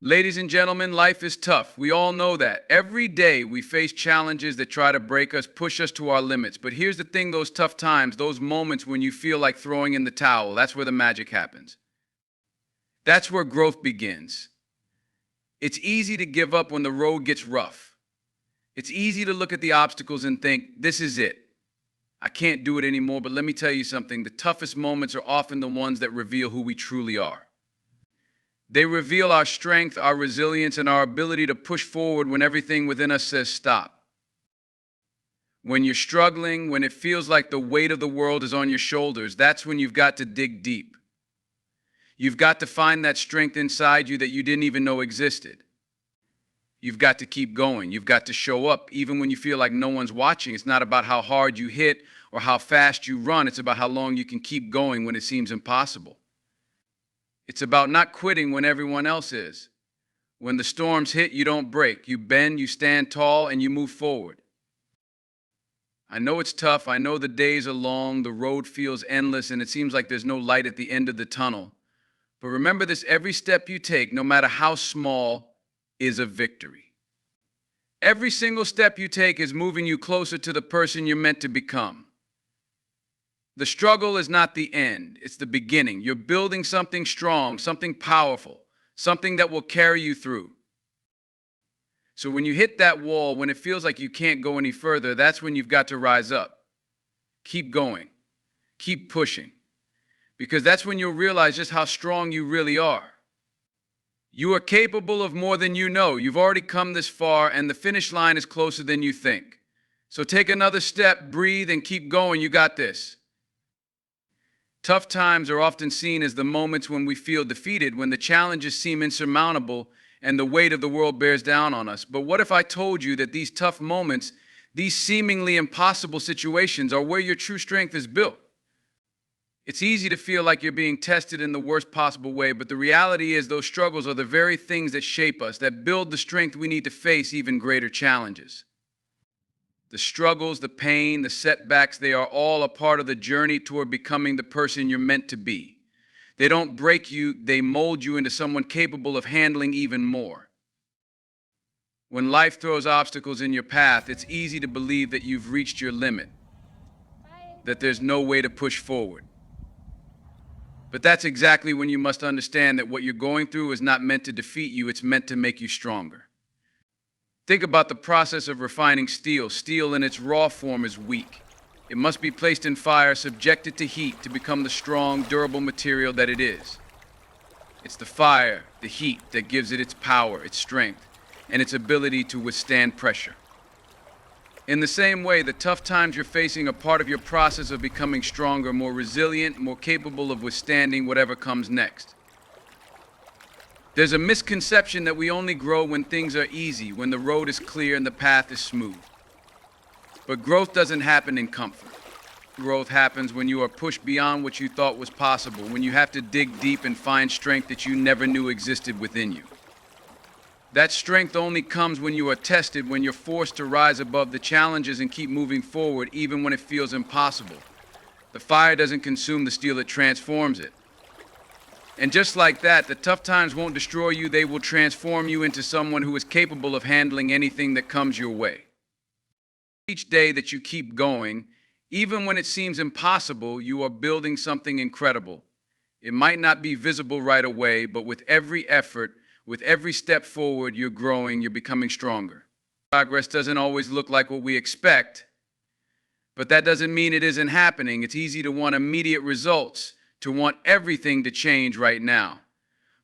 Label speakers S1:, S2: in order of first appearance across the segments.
S1: Ladies and gentlemen, life is tough. We all know that. Every day we face challenges that try to break us, push us to our limits. But here's the thing, those tough times, those moments when you feel like throwing in the towel, that's where the magic happens. That's where growth begins. It's easy to give up when the road gets rough. It's easy to look at the obstacles and think, this is it. I can't do it anymore. But let me tell you something, the toughest moments are often the ones that reveal who we truly are. They reveal our strength, our resilience, and our ability to push forward when everything within us says stop. When you're struggling, when it feels like the weight of the world is on your shoulders, that's when you've got to dig deep. You've got to find that strength inside you that you didn't even know existed. You've got to keep going. You've got to show up even when you feel like no one's watching. It's not about how hard you hit or how fast you run. It's about how long you can keep going when it seems impossible. It's about not quitting when everyone else is. When the storms hit, you don't break. You bend, you stand tall, and you move forward. I know it's tough. I know the days are long, the road feels endless, and it seems like there's no light at the end of the tunnel. But remember this, every step you take, no matter how small, is a victory. Every single step you take is moving you closer to the person you're meant to become. The struggle is not the end, it's the beginning. You're building something strong, something powerful, something that will carry you through. So when you hit that wall, when it feels like you can't go any further, that's when you've got to rise up. Keep going. Keep pushing. Because that's when you'll realize just how strong you really are. You are capable of more than you know. You've already come this far, and the finish line is closer than you think. So take another step, breathe, and keep going. You got this. Tough times are often seen as the moments when we feel defeated, when the challenges seem insurmountable and the weight of the world bears down on us. But what if I told you that these tough moments, these seemingly impossible situations, are where your true strength is built? It's easy to feel like you're being tested in the worst possible way, but the reality is those struggles are the very things that shape us, that build the strength we need to face even greater challenges. The struggles, the pain, the setbacks, they are all a part of the journey toward becoming the person you're meant to be. They don't break you, they mold you into someone capable of handling even more. When life throws obstacles in your path, it's easy to believe that you've reached your limit, that there's no way to push forward. But that's exactly when you must understand that what you're going through is not meant to defeat you, it's meant to make you stronger. Think about the process of refining steel. Steel in its raw form is weak. It must be placed in fire, subjected to heat to become the strong, durable material that it is. It's the fire, the heat, that gives it its power, its strength, and its ability to withstand pressure. In the same way, the tough times you're facing are part of your process of becoming stronger, more resilient, more capable of withstanding whatever comes next. There's a misconception that we only grow when things are easy, when the road is clear and the path is smooth. But growth doesn't happen in comfort. Growth happens when you are pushed beyond what you thought was possible, when you have to dig deep and find strength that you never knew existed within you. That strength only comes when you are tested, when you're forced to rise above the challenges and keep moving forward even when it feels impossible. The fire doesn't consume the steel, it transforms it. And just like that, the tough times won't destroy you, they will transform you into someone who is capable of handling anything that comes your way. Each day that you keep going, even when it seems impossible, you are building something incredible. It might not be visible right away, but with every effort, with every step forward, you're growing, you're becoming stronger. Progress doesn't always look like what we expect, but that doesn't mean it isn't happening. It's easy to want immediate results, to want everything to change right now.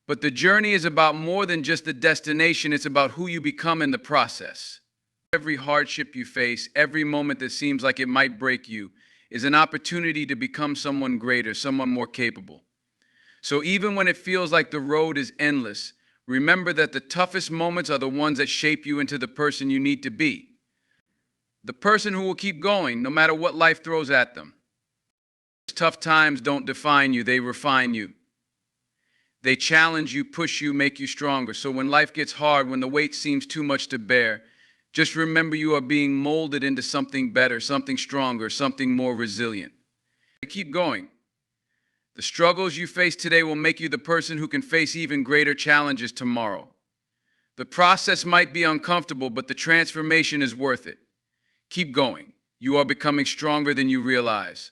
S1: But the journey is about more than just the destination, it's about who you become in the process. Every hardship you face, every moment that seems like it might break you, is an opportunity to become someone greater, someone more capable. So even when it feels like the road is endless, remember that the toughest moments are the ones that shape you into the person you need to be. The person who will keep going, no matter what life throws at them. Tough times don't define you, they refine you. They challenge you, push you, make you stronger. So when life gets hard, when the weight seems too much to bear, just remember you are being molded into something better, something stronger, something more resilient. Keep going. The struggles you face today will make you the person who can face even greater challenges tomorrow. The process might be uncomfortable, but the transformation is worth it. Keep going. You are becoming stronger than you realize.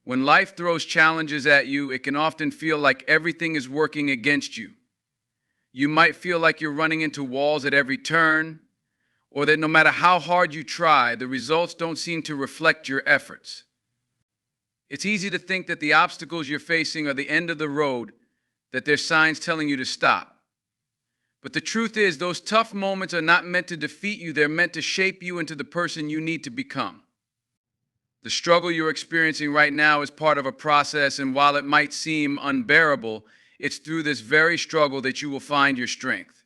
S1: When life throws challenges at you, it can often feel like everything is working against you. You might feel like you're running into walls at every turn, or that no matter how hard you try, the results don't seem to reflect your efforts. It's easy to think that the obstacles you're facing are the end of the road, that they're signs telling you to stop. But the truth is, those tough moments are not meant to defeat you, they're meant to shape you into the person you need to become. The struggle you're experiencing right now is part of a process, and while it might seem unbearable, it's through this very struggle that you will find your strength.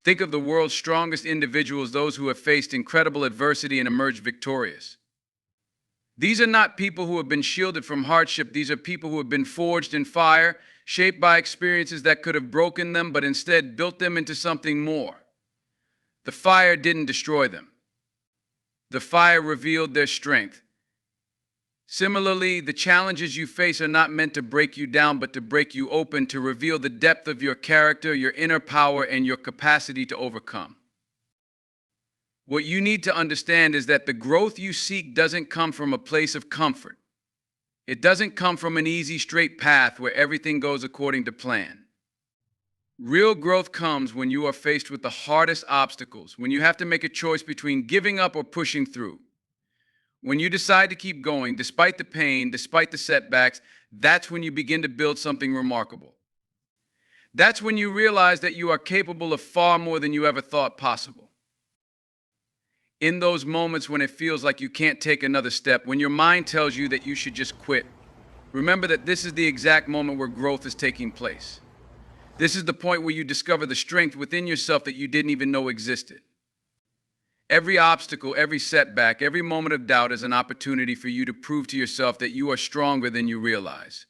S1: Think of the world's strongest individuals, those who have faced incredible adversity and emerged victorious. These are not people who have been shielded from hardship. These are people who have been forged in fire, shaped by experiences that could have broken them, but instead built them into something more. The fire didn't destroy them. The fire revealed their strength. Similarly, the challenges you face are not meant to break you down, but to break you open, to reveal the depth of your character, your inner power, and your capacity to overcome. What you need to understand is that the growth you seek doesn't come from a place of comfort. It doesn't come from an easy, straight path where everything goes according to plan. Real growth comes when you are faced with the hardest obstacles, when you have to make a choice between giving up or pushing through. When you decide to keep going, despite the pain, despite the setbacks, that's when you begin to build something remarkable. That's when you realize that you are capable of far more than you ever thought possible. In those moments when it feels like you can't take another step, when your mind tells you that you should just quit, remember that this is the exact moment where growth is taking place. This is the point where you discover the strength within yourself that you didn't even know existed. Every obstacle, every setback, every moment of doubt is an opportunity for you to prove to yourself that you are stronger than you realize.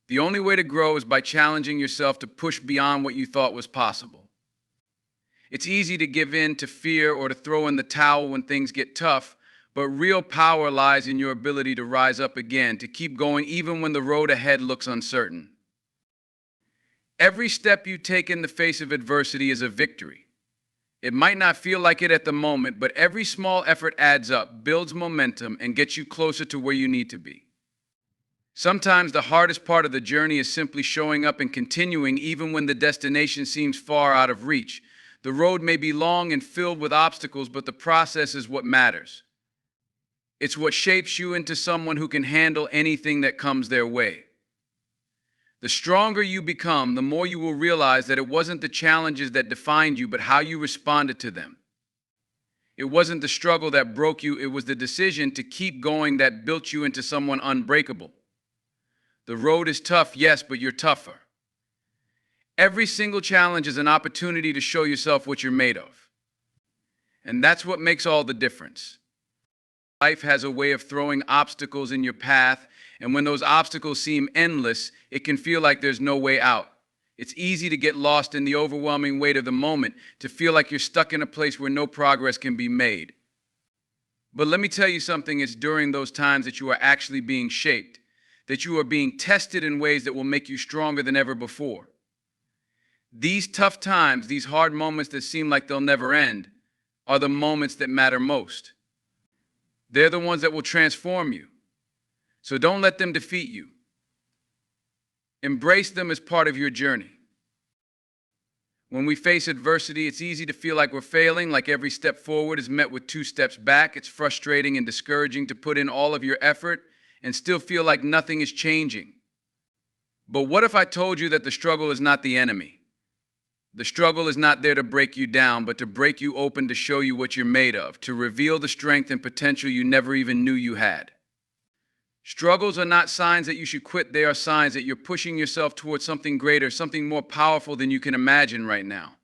S1: The only way to grow is by challenging yourself to push beyond what you thought was possible. It's easy to give in to fear or to throw in the towel when things get tough, but real power lies in your ability to rise up again, to keep going even when the road ahead looks uncertain. Every step you take in the face of adversity is a victory. It might not feel like it at the moment, but every small effort adds up, builds momentum, and gets you closer to where you need to be. Sometimes the hardest part of the journey is simply showing up and continuing even when the destination seems far out of reach. The road may be long and filled with obstacles, but the process is what matters. It's what shapes you into someone who can handle anything that comes their way. The stronger you become, the more you will realize that it wasn't the challenges that defined you, but how you responded to them. It wasn't the struggle that broke you, it was the decision to keep going that built you into someone unbreakable. The road is tough, yes, but you're tougher. Every single challenge is an opportunity to show yourself what you're made of. And that's what makes all the difference. Life has a way of throwing obstacles in your path, and when those obstacles seem endless, it can feel like there's no way out. It's easy to get lost in the overwhelming weight of the moment, to feel like you're stuck in a place where no progress can be made. But let me tell you something, it's during those times that you are actually being shaped, that you are being tested in ways that will make you stronger than ever before. These tough times, these hard moments that seem like they'll never end, are the moments that matter most. They're the ones that will transform you. So don't let them defeat you. Embrace them as part of your journey. When we face adversity, it's easy to feel like we're failing, like every step forward is met with 2 steps back. It's frustrating and discouraging to put in all of your effort and still feel like nothing is changing. But what if I told you that the struggle is not the enemy? The struggle is not there to break you down, but to break you open, to show you what you're made of, to reveal the strength and potential you never even knew you had. Struggles are not signs that you should quit. They are signs that you're pushing yourself towards something greater, something more powerful than you can imagine right now.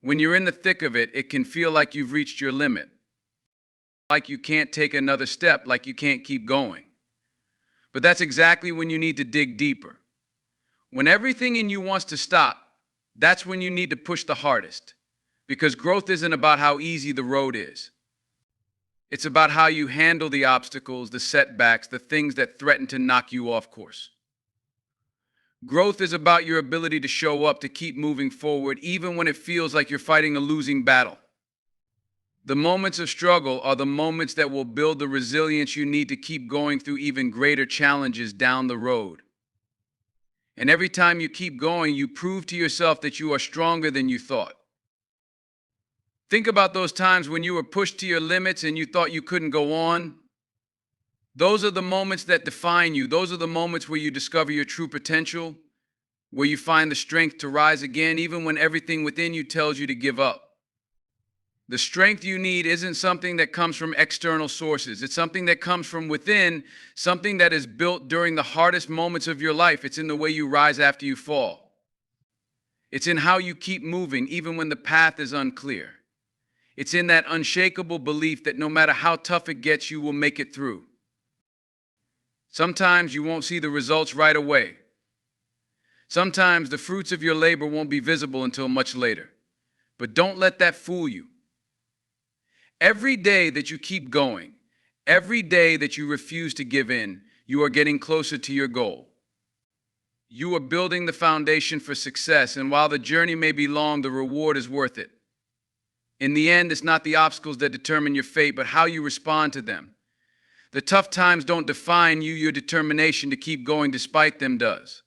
S1: When you're in the thick of it, it can feel like you've reached your limit, like you can't take another step, like you can't keep going. But that's exactly when you need to dig deeper. When everything in you wants to stop, that's when you need to push the hardest, because growth isn't about how easy the road is. It's about how you handle the obstacles, the setbacks, the things that threaten to knock you off course. Growth is about your ability to show up, to keep moving forward, even when it feels like you're fighting a losing battle. The moments of struggle are the moments that will build the resilience you need to keep going through even greater challenges down the road. And every time you keep going, you prove to yourself that you are stronger than you thought. Think about those times when you were pushed to your limits and you thought you couldn't go on. Those are the moments that define you. Those are the moments where you discover your true potential, where you find the strength to rise again, even when everything within you tells you to give up. The strength you need isn't something that comes from external sources. It's something that comes from within, something that is built during the hardest moments of your life. It's in the way you rise after you fall. It's in how you keep moving, even when the path is unclear. It's in that unshakable belief that no matter how tough it gets, you will make it through. Sometimes you won't see the results right away. Sometimes the fruits of your labor won't be visible until much later. But don't let that fool you. Every day that you keep going, every day that you refuse to give in, you are getting closer to your goal. You are building the foundation for success, and while the journey may be long, the reward is worth it. In the end, it's not the obstacles that determine your fate, but how you respond to them. The tough times don't define you, your determination to keep going despite them does.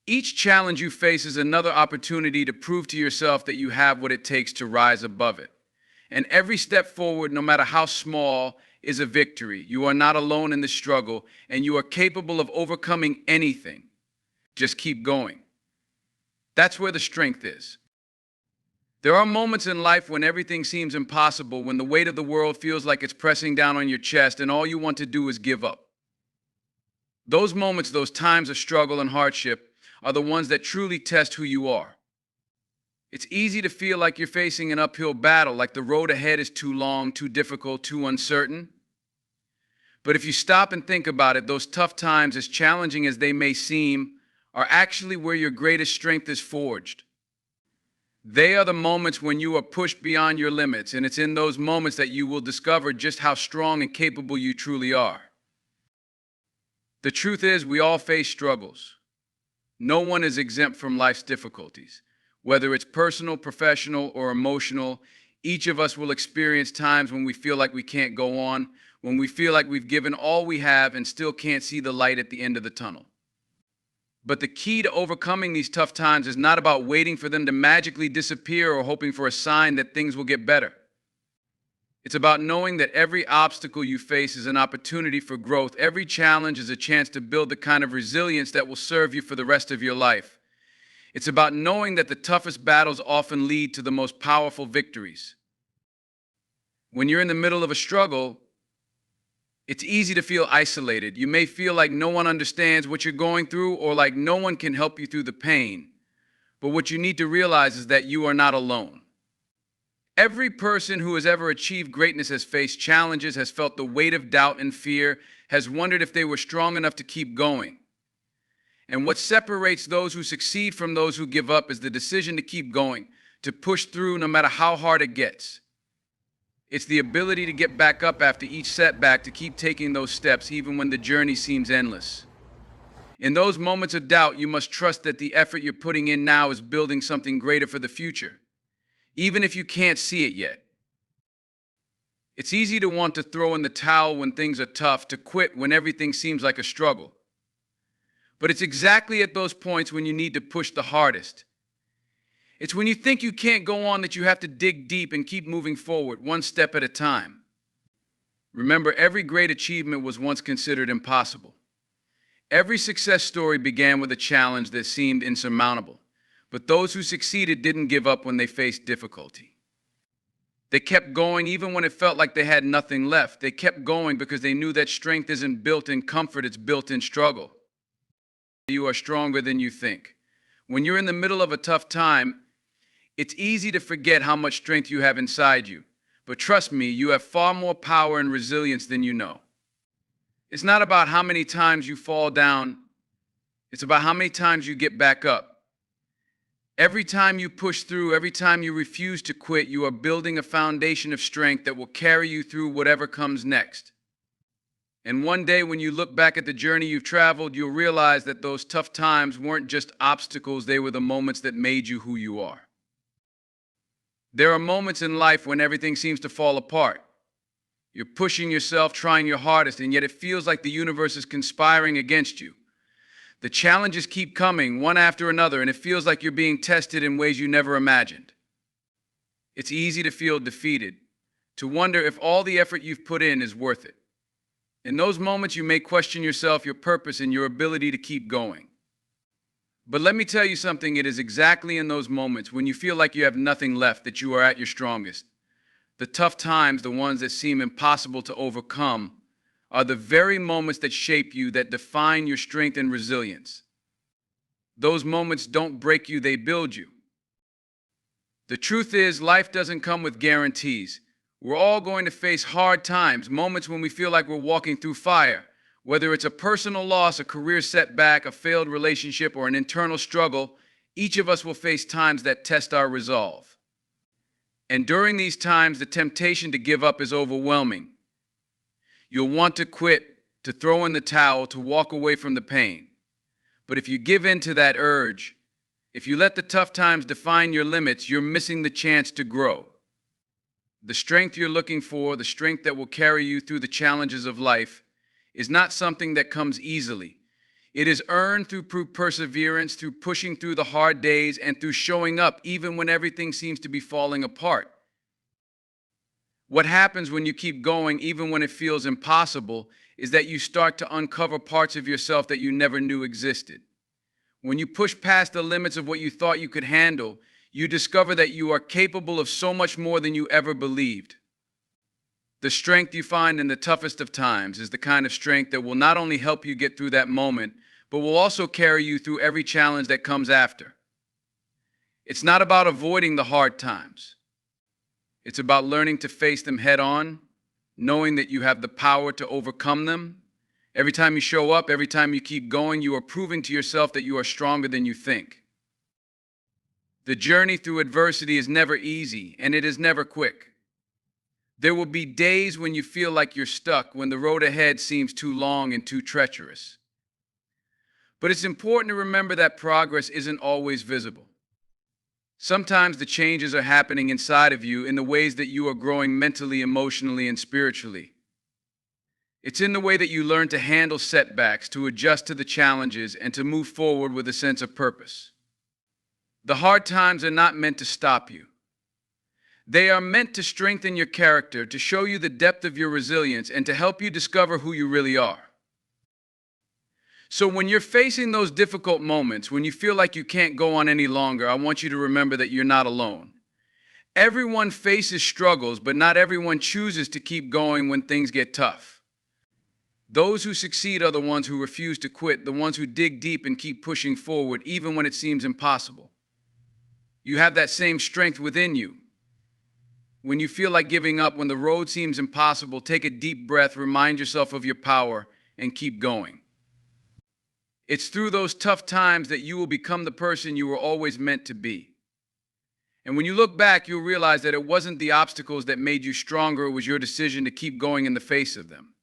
S1: Each challenge you face is another opportunity to prove to yourself that you have what it takes to rise above it. And every step forward, no matter how small, is a victory. You are not alone in the struggle, and you are capable of overcoming anything. Just keep going. That's where the strength is. There are moments in life when everything seems impossible, when the weight of the world feels like it's pressing down on your chest and all you want to do is give up. Those moments, those times of struggle and hardship, are the ones that truly test who you are. It's easy to feel like you're facing an uphill battle, like the road ahead is too long, too difficult, too uncertain. But if you stop and think about it, those tough times, as challenging as they may seem, are actually where your greatest strength is forged. They are the moments when you are pushed beyond your limits, and it's in those moments that you will discover just how strong and capable you truly are. The truth is, we all face struggles. No one is exempt from life's difficulties. Whether it's personal, professional, or emotional, each of us will experience times when we feel like we can't go on, when we feel like we've given all we have and still can't see the light at the end of the tunnel. But the key to overcoming these tough times is not about waiting for them to magically disappear or hoping for a sign that things will get better. It's about knowing that every obstacle you face is an opportunity for growth. Every challenge is a chance to build the kind of resilience that will serve you for the rest of your life. It's about knowing that the toughest battles often lead to the most powerful victories. When you're in the middle of a struggle, it's easy to feel isolated. You may feel like no one understands what you're going through or like no one can help you through the pain. But what you need to realize is that you are not alone. Every person who has ever achieved greatness has faced challenges, has felt the weight of doubt and fear, has wondered if they were strong enough to keep going. And what separates those who succeed from those who give up is the decision to keep going, to push through no matter how hard it gets. It's the ability to get back up after each setback, to keep taking those steps even when the journey seems endless. In those moments of doubt, you must trust that the effort you're putting in now is building something greater for the future, even if you can't see it yet. It's easy to want to throw in the towel when things are tough, to quit when everything seems like a struggle. But it's exactly at those points when you need to push the hardest. It's when you think you can't go on that you have to dig deep and keep moving forward, one step at a time. Remember, every great achievement was once considered impossible. Every success story began with a challenge that seemed insurmountable. But those who succeeded didn't give up when they faced difficulty. They kept going even when it felt like they had nothing left. They kept going because they knew that strength isn't built in comfort, it's built in struggle. You are stronger than you think. When you're in the middle of a tough time, it's easy to forget how much strength you have inside you. But trust me, you have far more power and resilience than you know. It's not about how many times you fall down. It's about how many times you get back up. Every time you push through, every time you refuse to quit, you are building a foundation of strength that will carry you through whatever comes next. And one day when you look back at the journey you've traveled, you'll realize that those tough times weren't just obstacles, they were the moments that made you who you are. There are moments in life when everything seems to fall apart. You're pushing yourself, trying your hardest, and yet it feels like the universe is conspiring against you. The challenges keep coming, one after another, and it feels like you're being tested in ways you never imagined. It's easy to feel defeated, to wonder if all the effort you've put in is worth it. In those moments, you may question yourself, your purpose, and your ability to keep going. But let me tell you something, it is exactly in those moments when you feel like you have nothing left that you are at your strongest. The tough times, the ones that seem impossible to overcome, are the very moments that shape you, that define your strength and resilience. Those moments don't break you, they build you. The truth is, life doesn't come with guarantees. We're all going to face hard times, moments when we feel like we're walking through fire. Whether it's a personal loss, a career setback, a failed relationship, or an internal struggle, each of us will face times that test our resolve. And during these times, the temptation to give up is overwhelming. You'll want to quit, to throw in the towel, to walk away from the pain. But if you give in to that urge, if you let the tough times define your limits, you're missing the chance to grow. The strength you're looking for, the strength that will carry you through the challenges of life, is not something that comes easily. It is earned through perseverance, through pushing through the hard days, and through showing up even when everything seems to be falling apart. What happens when you keep going, even when it feels impossible, is that you start to uncover parts of yourself that you never knew existed. When you push past the limits of what you thought you could handle, you discover that you are capable of so much more than you ever believed. The strength you find in the toughest of times is the kind of strength that will not only help you get through that moment, but will also carry you through every challenge that comes after. It's not about avoiding the hard times. It's about learning to face them head on, knowing that you have the power to overcome them. Every time you show up, every time you keep going, you are proving to yourself that you are stronger than you think. The journey through adversity is never easy, and it is never quick. There will be days when you feel like you're stuck, when the road ahead seems too long and too treacherous. But it's important to remember that progress isn't always visible. Sometimes the changes are happening inside of you in the ways that you are growing mentally, emotionally, and spiritually. It's in the way that you learn to handle setbacks, to adjust to the challenges, and to move forward with a sense of purpose. The hard times are not meant to stop you. They are meant to strengthen your character, to show you the depth of your resilience, and to help you discover who you really are. So when you're facing those difficult moments, when you feel like you can't go on any longer, I want you to remember that you're not alone. Everyone faces struggles, but not everyone chooses to keep going when things get tough. Those who succeed are the ones who refuse to quit, the ones who dig deep and keep pushing forward even when it seems impossible. You have that same strength within you. When you feel like giving up, when the road seems impossible, take a deep breath, remind yourself of your power, and keep going. It's through those tough times that you will become the person you were always meant to be. And when you look back, you'll realize that it wasn't the obstacles that made you stronger, it was your decision to keep going in the face of them.